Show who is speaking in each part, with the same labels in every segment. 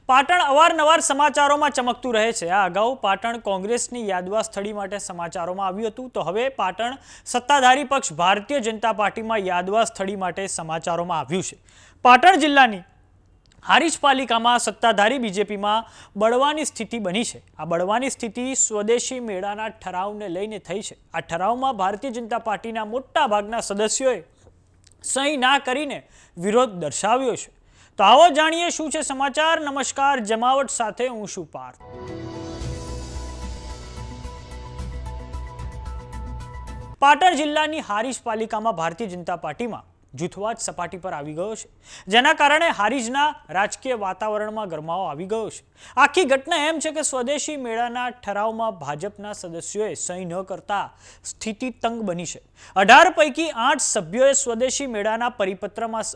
Speaker 1: પાટણ અવારનવાર સમાચારોમાં ચમકતું રહે છે। આ અગાઉ પાટણ કોંગ્રેસની યાદવા સ્થળી માટે સમાચારોમાં આવ્યું હતું, તો હવે પાટણ સત્તાધારી પક્ષ ભારતીય જનતા પાર્ટીમાં યાદવા સ્થળી માટે સમાચારોમાં આવ્યું છે। પાટણ જિલ્લાની હારીજ પાલિકામાં સત્તાધારી બીજેપીમાં બળવાની સ્થિતિ બની છે। આ બળવાની સ્થિતિ સ્વદેશી મેળાના ઠરાવને લઈને થઈ છે। આ ઠરાવમાં ભારતીય જનતા પાર્ટીના મોટા ભાગના સદસ્યોએ સહી ના કરીને વિરોધ દર્શાવ્યો છે। તો આવો જાણીએ શું છે સમાચાર। નમસ્કાર, જમાવટ સાથે હું છું પાર્થ। પાટણ જિલ્લાની હારીજ પાલિકામાં ભારતીય જનતા પાર્ટીમાં જૂથવાદ સપાટી પર આવી ગયો છે, જેના કારણે હારીજના રાજકીય વાતાવરણમાં ગરમાવો આવી ગયો છે। આખી ઘટના એમ છે કે સ્વદેશી મેળાના ઠરાવમાં ભાજપના સદસ્યોએ સહી ન કરતા સ્થિતિ તંગ બની છે। 18 પૈકી 8 સભ્યોએ સ્વદેશી મેળાના પરિપત્રમાં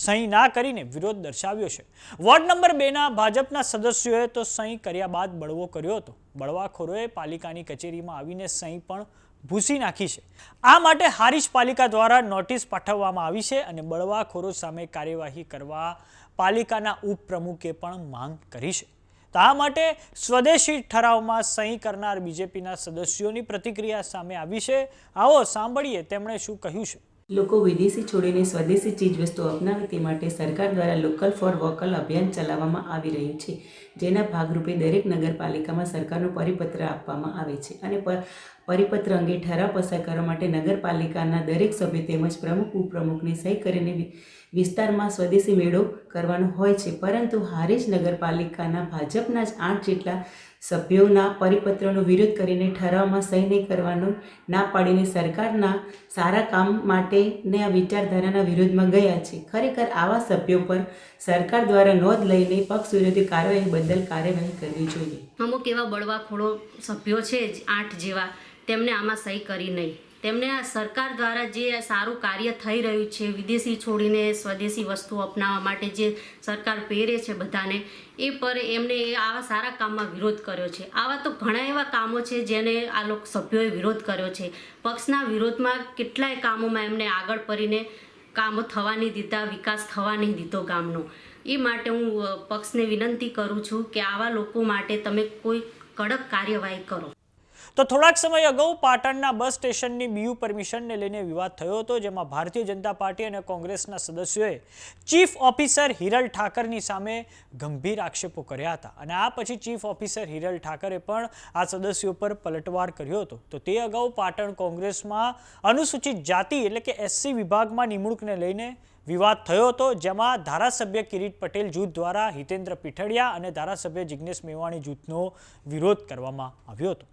Speaker 1: સહી ના કરીને વિરોધ દર્શાવ્યો છે। વોર્ડ નંબર 2 ના ભાજપના સદસ્યોએ તો સહી કર્યા બાદ બળવો કર્યો હતો। બળવાખોરોએ પાલિકાની કચેરીમાં આવીને સહી પણ ભૂસી નાખી છે। આ માટે હારીજ પાલિકા દ્વારા નોટિસ પાઠવવામાં આવી છે અને બળવાખોરો સામે કાર્યવાહી કરવા પાલિકાના ઉપપ્રમુખે પણ માંગ કરી છે। તો આ માટે સ્વદેશી ઠરાવમાં સહી કરનાર બીજેપીના સદસ્યોની પ્રતિક્રિયા સામે આવી છે। આવો સાંભળીએ તેમણે શું કહ્યું છે।
Speaker 2: લોકો વિદેશી છોડીને સ્વદેશી ચીજવસ્તુઓ અપનાવે તે માટે સરકાર દ્વારા લોકલ ફોર વોકલ અભિયાન ચલાવવામાં આવી રહ્યું છે, જેના ભાગરૂપે દરેક નગરપાલિકામાં સરકારનો પરિપત્ર આપવામાં આવે છે અને પરિપત્ર અંગે ઠરાવ પસાર કરવા માટે નગરપાલિકાના દરેક સભ્ય તેમજ પ્રમુખ ઉપપ્રમુખની સહી કરીને વિસ્તારમાં સ્વદેશી મેળો કરવાનો હોય છે। પરંતુ હારીજ નગરપાલિકાના ભાજપના જ 8 જેટલા સભ્યોના પરિપત્રનો વિરોધ કરીને ઠરાવમાં સહી નહીં કરવાનું ના પાડીને સરકારના સારા કામ માટેના વિચારધારાના વિરોધમાં ગયા છે। ખરેખર આવા સભ્યો પર સરકાર દ્વારા નોંધ લઈને પક્ષ વિરોધી કાર્યવાહી બદલ કાર્યવાહી કરવી જોઈએ।
Speaker 3: અમુક એવા બળવાખોરો સભ્યો છે જ 8 જેવા, તેમને આમાં સહી કરી નહીં। તેમને આ સરકાર દ્વારા જે સારું કાર્ય થઈ રહ્યું છે, વિદેશી છોડીને સ્વદેશી વસ્તુઓ અપનાવવા માટે જે સરકાર પહેરે છે બધાને, એ પર એમને આવા સારા કામમાં વિરોધ કર્યો છે। આવા તો ઘણા એવા કામો છે જેને આ લોકો સભ્યોએ વિરોધ કર્યો છે। પક્ષના વિરોધમાં કેટલાય કામોમાં એમને આગળ પડીને કામો થવા નહીં દીધા, વિકાસ થવા નહીં દીધો ગામનો। એ માટે હું પક્ષને વિનંતી કરું છું કે આવા લોકો માટે તમે કોઈ કડક કાર્યવાહી કરો।
Speaker 1: તો થોડાક સમય અગાઉ પાટણના બસ સ્ટેશનની બીયુ પરમિશનને લઈને વિવાદ થયો હતો, જેમાં ભારતીય જનતા પાર્ટી અને કોંગ્રેસના સદસ્યોએ ચીફ ઓફિસર હિરલ ઠાકરની સામે ગંભીર આક્ષેપો કર્યા હતા અને આ પછી ચીફ ઓફિસર હિરલ ઠાકરે પણ આ સદસ્યો પર પલટવાર કર્યો હતો। તો તે અગાઉ પાટણ કોંગ્રેસમાં અનુસૂચિત જાતિ એટલે કે SC વિભાગમાં નિમણૂકને લઈને વિવાદ થયો હતો, જેમાં ધારાસભ્ય કિરીટ પટેલ જૂથ દ્વારા હિતેન્દ્ર પીઠડિયા અને ધારાસભ્ય જિગ્નેશ મેવાણી જૂથનો વિરોધ કરવામાં આવ્યો હતો।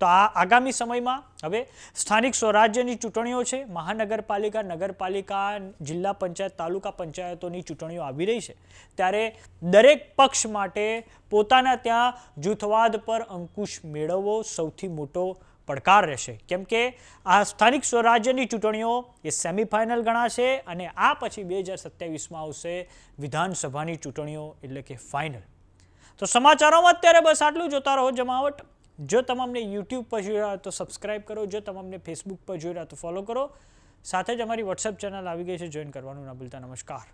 Speaker 1: તો આ આગામી સમયમાં હવે સ્થાનિક સ્વરાજ્યની ચૂંટણીઓ છે, મહાનગરપાલિકા, નગરપાલિકા, જિલ્લા પંચાયત, તાલુકા પંચાયતોની ચૂંટણીઓ આવી રહી છે, ત્યારે દરેક પક્ષ માટે પોતાના ત્યાં જૂથવાદ પર અંકુશ મેળવવો સૌથી મોટો પડકાર રહેશે, કેમ કે આ સ્થાનિક સ્વરાજ્યની ચૂંટણીઓ એ સેમિફાઇનલ ગણાશે અને આ પછી 2027માં આવશે વિધાનસભાની ચૂંટણીઓ એટલે કે ફાઇનલ। તો સમાચારોમાં અત્યારે બસ આટલું। જોતા રહો જમાવટ। જો તમને YouTube પર જોઈ રહ્યા તો સબસ્ક્રાઇબ કરો, જો તમને Facebook પર જોઈ રહ્યા તો ફોલો કરો, સાથે જ અમારી WhatsApp ચેનલ આવી ગઈ છે, જોઈન કરવાનું ના ભૂલતા। નમસ્કાર।